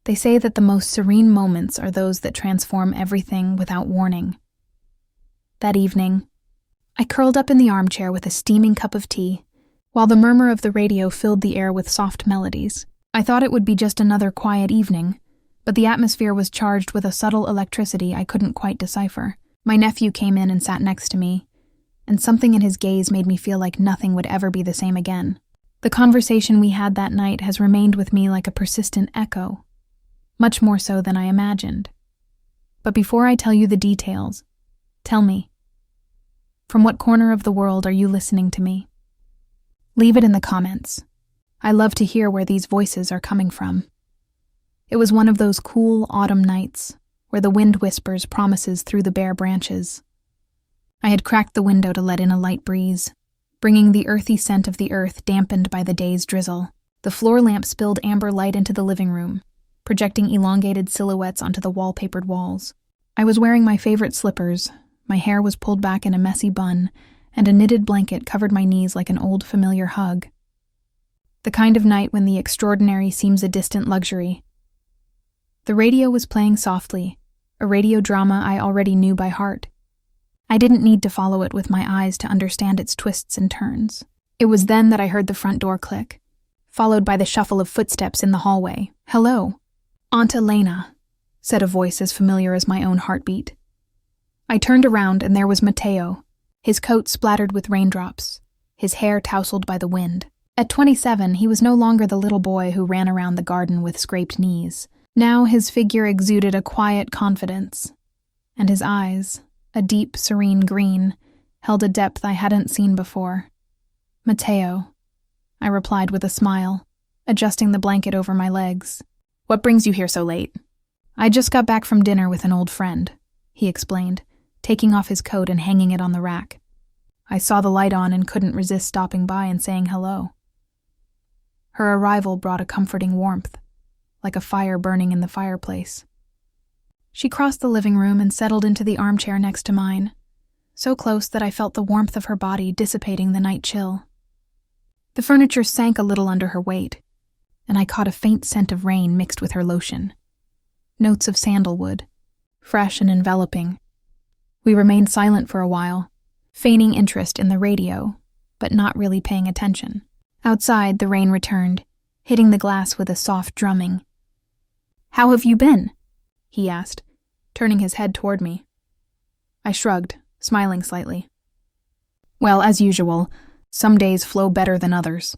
They say that the most serene moments are those that transform everything without warning. That evening, I curled up in the armchair with a steaming cup of tea, while the murmur of the radio filled the air with soft melodies. I thought it would be just another quiet evening, but the atmosphere was charged with a subtle electricity I couldn't quite decipher. My nephew came in and sat next to me, and something in his gaze made me feel like nothing would ever be the same again. The conversation we had that night has remained with me like a persistent echo, much more so than I imagined. But before I tell you the details, tell me, from what corner of the world are you listening to me? Leave it in the comments. I love to hear where these voices are coming from. It was one of those cool autumn nights where the wind whispers promises through the bare branches. I had cracked the window to let in a light breeze, bringing the earthy scent of the earth dampened by the day's drizzle. The floor lamp spilled amber light into the living room, projecting elongated silhouettes onto the wallpapered walls. I was wearing my favorite slippers, my hair was pulled back in a messy bun, and a knitted blanket covered my knees like an old familiar hug. The kind of night when the extraordinary seems a distant luxury. The radio was playing softly, a radio drama I already knew by heart. I didn't need to follow it with my eyes to understand its twists and turns. It was then that I heard the front door click, followed by the shuffle of footsteps in the hallway. "Hello, Aunt Elena," said a voice as familiar as my own heartbeat. I turned around and there was Matteo, his coat splattered with raindrops, his hair tousled by the wind. At 27, he was no longer the little boy who ran around the garden with scraped knees. Now his figure exuded a quiet confidence, and his eyes, a deep, serene green, held a depth I hadn't seen before. "Matteo," I replied with a smile, adjusting the blanket over my legs. "What brings you here so late?" "I just got back from dinner with an old friend," he explained, taking off his coat and hanging it on the rack. I saw the light on and couldn't resist stopping by and saying hello. Her arrival brought a comforting warmth, like a fire burning in the fireplace. She crossed the living room and settled into the armchair next to mine, so close that I felt the warmth of her body dissipating the night chill. The furniture sank a little under her weight, and I caught a faint scent of rain mixed with her lotion. Notes of sandalwood, fresh and enveloping. We remained silent for a while, feigning interest in the radio, but not really paying attention. Outside, the rain returned, hitting the glass with a soft drumming. "How have you been?" he asked, turning his head toward me. I shrugged, smiling slightly. "Well, as usual, some days flow better than others."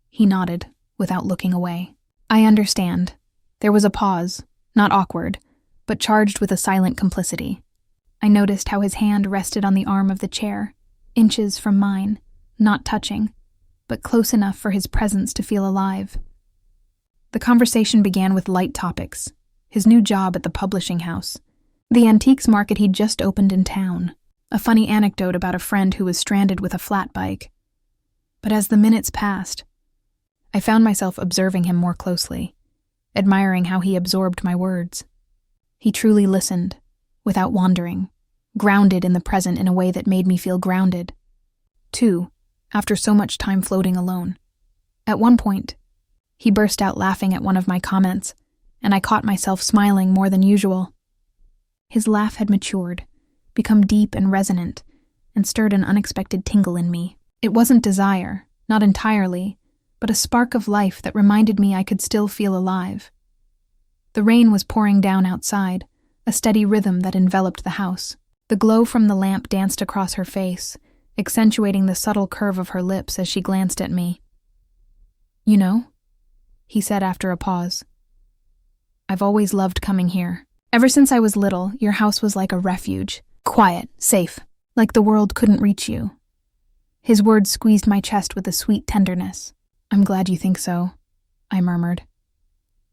He nodded, without looking away. "I understand." There was a pause, not awkward, but charged with a silent complicity. I noticed how his hand rested on the arm of the chair, inches from mine, not touching, but close enough for his presence to feel alive. The conversation began with light topics, his new job at the publishing house, the antiques market he'd just opened in town, a funny anecdote about a friend who was stranded with a flat bike. But as the minutes passed, I found myself observing him more closely, admiring how he absorbed my words. He truly listened, without wandering, grounded in the present in a way that made me feel grounded. Too, after so much time floating alone. At one point, he burst out laughing at one of my comments, and I caught myself smiling more than usual. His laugh had matured, become deep and resonant, and stirred an unexpected tingle in me. It wasn't desire, not entirely, but a spark of life that reminded me I could still feel alive. The rain was pouring down outside, a steady rhythm that enveloped the house. The glow from the lamp danced across her face, accentuating the subtle curve of her lips as she glanced at me. "You know," he said after a pause, "I've always loved coming here. Ever since I was little, your house was like a refuge. Quiet, safe, like the world couldn't reach you." His words squeezed my chest with a sweet tenderness. "I'm glad you think so," I murmured.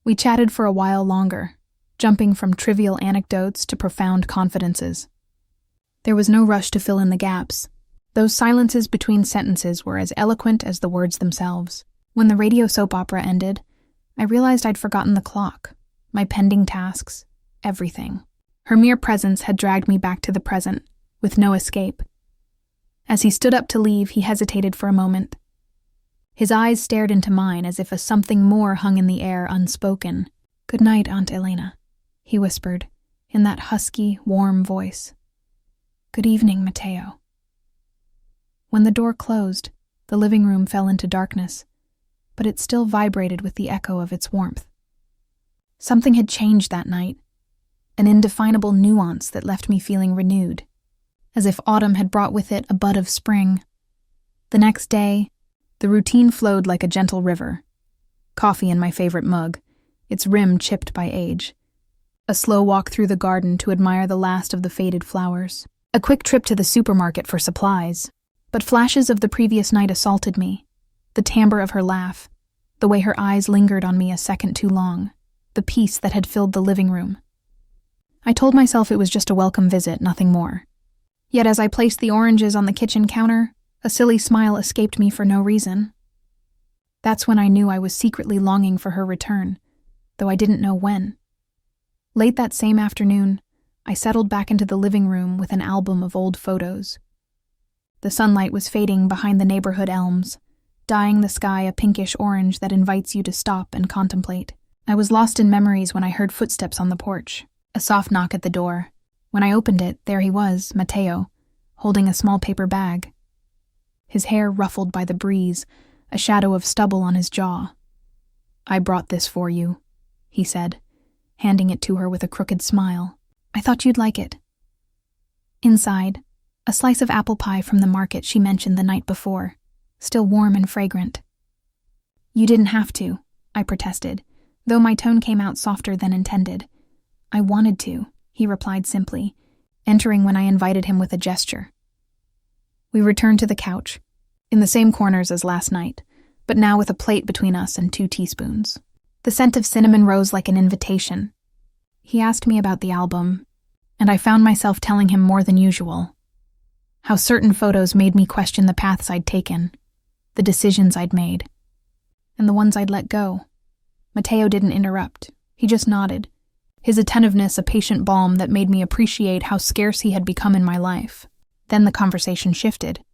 We chatted for a while longer, jumping from trivial anecdotes to profound confidences. There was no rush to fill in the gaps. Those silences between sentences were as eloquent as the words themselves. When the radio soap opera ended, I realized I'd forgotten the clock, my pending tasks, everything. Her mere presence had dragged me back to the present, with no escape. As he stood up to leave, he hesitated for a moment. His eyes stared into mine as if a something more hung in the air unspoken. "Good night, Aunt Elena," he whispered, in that husky, warm voice. "Good evening, Matteo." When the door closed, the living room fell into darkness, but it still vibrated with the echo of its warmth. Something had changed that night, an indefinable nuance that left me feeling renewed, as if autumn had brought with it a bud of spring. The next day, the routine flowed like a gentle river. Coffee in my favorite mug, its rim chipped by age. A slow walk through the garden to admire the last of the faded flowers. A quick trip to the supermarket for supplies. But flashes of the previous night assaulted me. The timbre of her laugh, the way her eyes lingered on me a second too long, the peace that had filled the living room. I told myself it was just a welcome visit, nothing more. Yet as I placed the oranges on the kitchen counter, a silly smile escaped me for no reason. That's when I knew I was secretly longing for her return, though I didn't know when. Late that same afternoon, I settled back into the living room with an album of old photos. The sunlight was fading behind the neighborhood elms, dyeing the sky a pinkish orange that invites you to stop and contemplate. I was lost in memories when I heard footsteps on the porch, a soft knock at the door. When I opened it, there he was, Matteo, holding a small paper bag. His hair ruffled by the breeze, a shadow of stubble on his jaw. "I brought this for you," he said, handing it to her with a crooked smile. "I thought you'd like it." Inside, a slice of apple pie from the market she mentioned the night before, still warm and fragrant. "You didn't have to," I protested, though my tone came out softer than intended. "I wanted to," he replied simply, entering when I invited him with a gesture. We returned to the couch, in the same corners as last night, but now with a plate between us and 2 teaspoons. The scent of cinnamon rose like an invitation. He asked me about the album, and I found myself telling him more than usual. How certain photos made me question the paths I'd taken, the decisions I'd made, and the ones I'd let go. Matteo didn't interrupt. He just nodded, his attentiveness a patient balm that made me appreciate how scarce he had become in my life. Then the conversation shifted.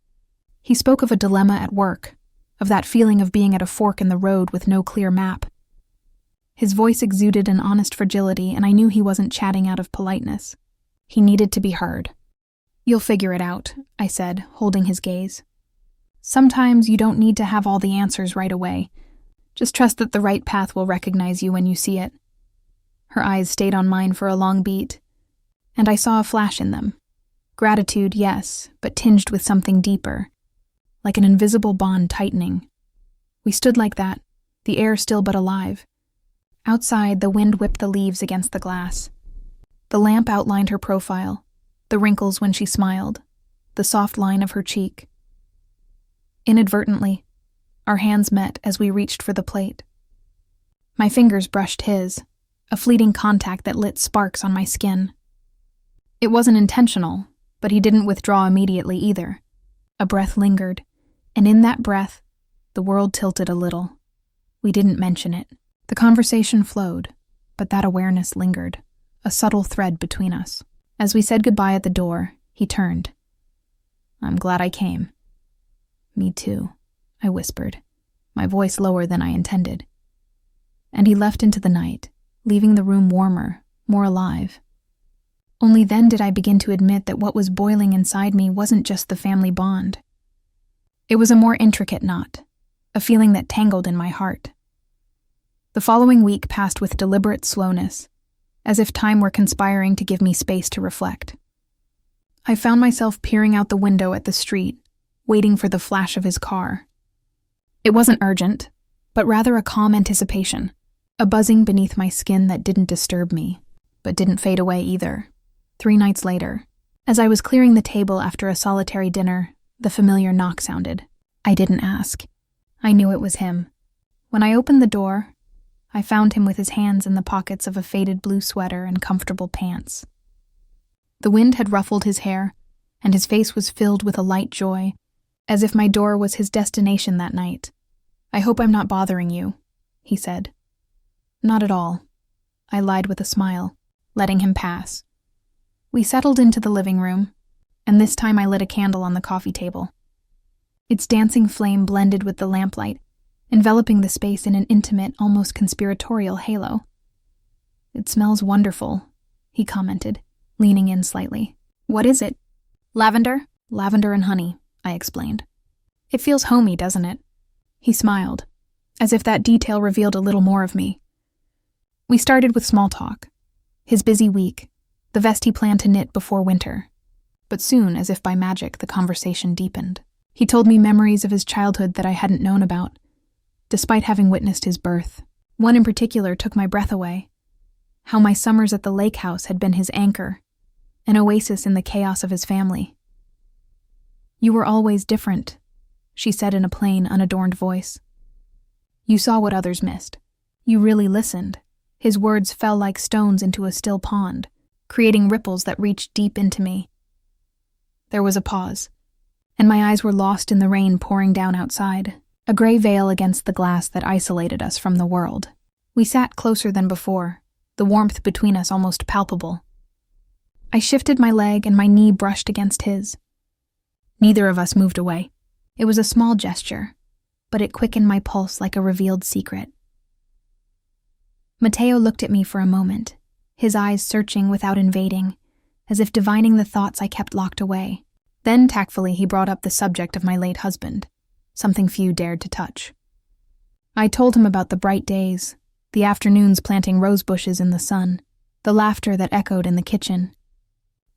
He spoke of a dilemma at work, of that feeling of being at a fork in the road with no clear map. His voice exuded an honest fragility, and I knew he wasn't chatting out of politeness. He needed to be heard. "You'll figure it out," I said, holding his gaze. "Sometimes you don't need to have all the answers right away. Just trust that the right path will recognize you when you see it." Her eyes stayed on mine for a long beat, and I saw a flash in them. Gratitude, yes, but tinged with something deeper, like an invisible bond tightening. We stood like that, the air still but alive. Outside, the wind whipped the leaves against the glass. The lamp outlined her profile, the wrinkles when she smiled, the soft line of her cheek. Inadvertently, our hands met as we reached for the plate. My fingers brushed his, a fleeting contact that lit sparks on my skin. It wasn't intentional, but he didn't withdraw immediately either. A breath lingered, and in that breath, the world tilted a little. We didn't mention it. The conversation flowed, but that awareness lingered, a subtle thread between us. As we said goodbye at the door, he turned. "I'm glad I came." "Me too," I whispered, my voice lower than I intended. And he left into the night, leaving the room warmer, more alive. Only then did I begin to admit that what was boiling inside me wasn't just the family bond. It was a more intricate knot, a feeling that tangled in my heart. The following week passed with deliberate slowness, as if time were conspiring to give me space to reflect. I found myself peering out the window at the street, waiting for the flash of his car. It wasn't urgent, but rather a calm anticipation, a buzzing beneath my skin that didn't disturb me, but didn't fade away either. 3 nights later, as I was clearing the table after a solitary dinner, the familiar knock sounded. I didn't ask. I knew it was him. When I opened the door, I found him with his hands in the pockets of a faded blue sweater and comfortable pants. The wind had ruffled his hair, and his face was filled with a light joy, as if my door was his destination that night. "I hope I'm not bothering you," he said. "Not at all," I lied with a smile, letting him pass. We settled into the living room, and this time I lit a candle on the coffee table. Its dancing flame blended with the lamplight, enveloping the space in an intimate, almost conspiratorial halo. It smells wonderful, he commented, leaning in slightly. What is it? Lavender? Lavender and honey, I explained. It feels homey, doesn't it? He smiled, as if that detail revealed a little more of me. We started with small talk. His busy week, the vest he planned to knit before winter. But soon, as if by magic, the conversation deepened. He told me memories of his childhood that I hadn't known about, despite having witnessed his birth. One in particular took my breath away. How my summers at the lake house had been his anchor, an oasis in the chaos of his family. You were always different, she said in a plain, unadorned voice. You saw what others missed. You really listened. His words fell like stones into a still pond, creating ripples that reached deep into me. There was a pause, and my eyes were lost in the rain pouring down outside, a gray veil against the glass that isolated us from the world. We sat closer than before, the warmth between us almost palpable. I shifted my leg and my knee brushed against his. Neither of us moved away. It was a small gesture, but it quickened my pulse like a revealed secret. Matteo looked at me for a moment, his eyes searching without invading, as if divining the thoughts I kept locked away. Then, tactfully, he brought up the subject of my late husband, something few dared to touch. I told him about the bright days, the afternoons planting rose bushes in the sun, the laughter that echoed in the kitchen,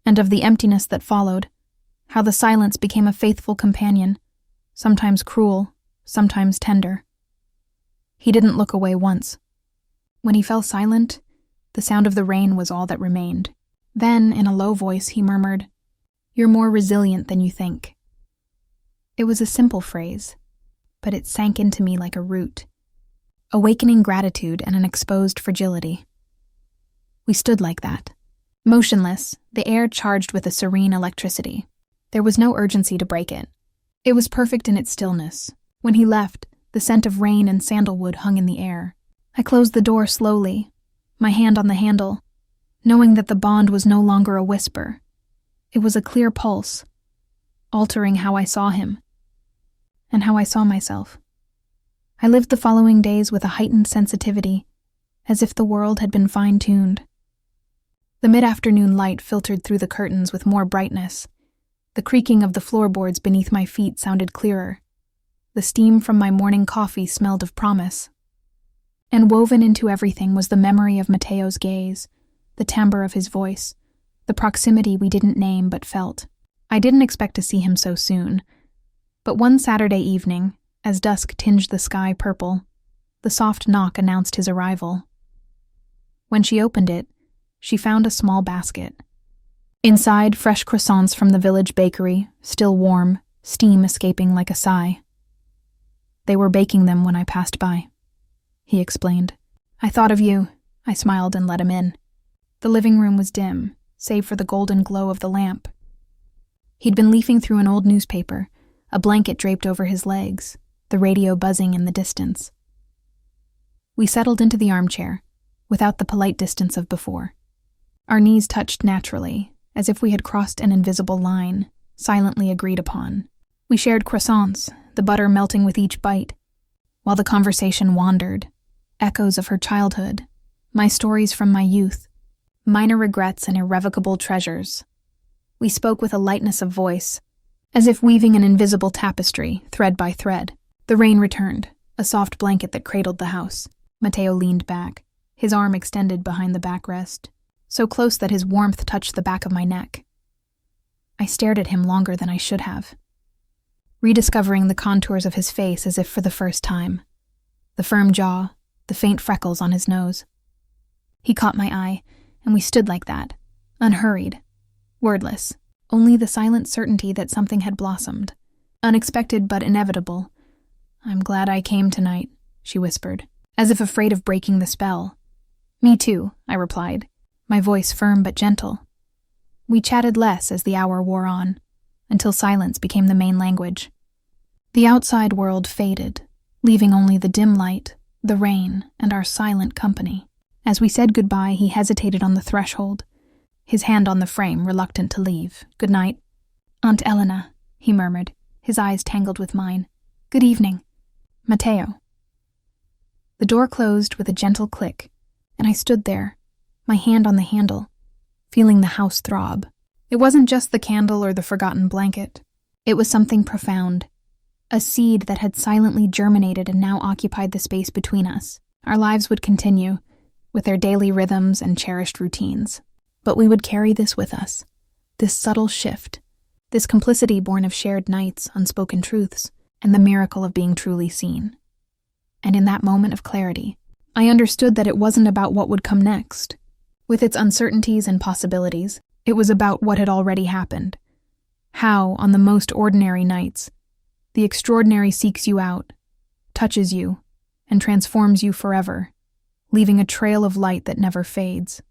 and of the emptiness that followed, how the silence became a faithful companion, sometimes cruel, sometimes tender. He didn't look away once. When he fell silent, the sound of the rain was all that remained. Then, in a low voice, he murmured, "You're more resilient than you think." It was a simple phrase, but it sank into me like a root, awakening gratitude and an exposed fragility. We stood like that, motionless, the air charged with a serene electricity. There was no urgency to break it. It was perfect in its stillness. When he left, the scent of rain and sandalwood hung in the air. I closed the door slowly, my hand on the handle, knowing that the bond was no longer a whisper. It was a clear pulse, altering how I saw him, and how I saw myself. I lived the following days with a heightened sensitivity, as if the world had been fine-tuned. The mid-afternoon light filtered through the curtains with more brightness. The creaking of the floorboards beneath my feet sounded clearer. The steam from my morning coffee smelled of promise. And woven into everything was the memory of Matteo's gaze, the timbre of his voice, the proximity we didn't name but felt. I didn't expect to see him so soon, but one Saturday evening, as dusk tinged the sky purple, the soft knock announced his arrival. When she opened it, she found a small basket. Inside, fresh croissants from the village bakery, still warm, steam escaping like a sigh. They were baking them when I passed by, he explained. I thought of you. I smiled and let him in. The living room was dim, save for the golden glow of the lamp. He'd been leafing through an old newspaper, a blanket draped over his legs, the radio buzzing in the distance. We settled into the armchair, without the polite distance of before. Our knees touched naturally, as if we had crossed an invisible line, silently agreed upon. We shared croissants, the butter melting with each bite, while the conversation wandered, echoes of her childhood, my stories from my youth, minor regrets and irrevocable treasures. We spoke with a lightness of voice, as if weaving an invisible tapestry, thread by thread. The rain returned, a soft blanket that cradled the house. Matteo leaned back, his arm extended behind the backrest, so close that his warmth touched the back of my neck. I stared at him longer than I should have, rediscovering the contours of his face as if for the first time. The firm jaw, the faint freckles on his nose. He caught my eye, and we stood like that, unhurried, wordless, only the silent certainty that something had blossomed. Unexpected but inevitable. "I'm glad I came tonight," she whispered, as if afraid of breaking the spell. "Me too," I replied, my voice firm but gentle. We chatted less as the hour wore on, until silence became the main language. The outside world faded, leaving only the dim light, the rain, and our silent company. As we said goodbye, he hesitated on the threshold, his hand on the frame, reluctant to leave. "Good night." "Aunt Elena," he murmured, his eyes tangled with mine. "Good evening. Matteo." The door closed with a gentle click, and I stood there, my hand on the handle, feeling the house throb. It wasn't just the candle or the forgotten blanket. It was something profound, a seed that had silently germinated and now occupied the space between us. Our lives would continue, with their daily rhythms and cherished routines. But we would carry this with us, this subtle shift, this complicity born of shared nights, unspoken truths, and the miracle of being truly seen. And in that moment of clarity, I understood that it wasn't about what would come next. With its uncertainties and possibilities, it was about what had already happened. How, on the most ordinary nights, the extraordinary seeks you out, touches you, and transforms you forever, leaving a trail of light that never fades.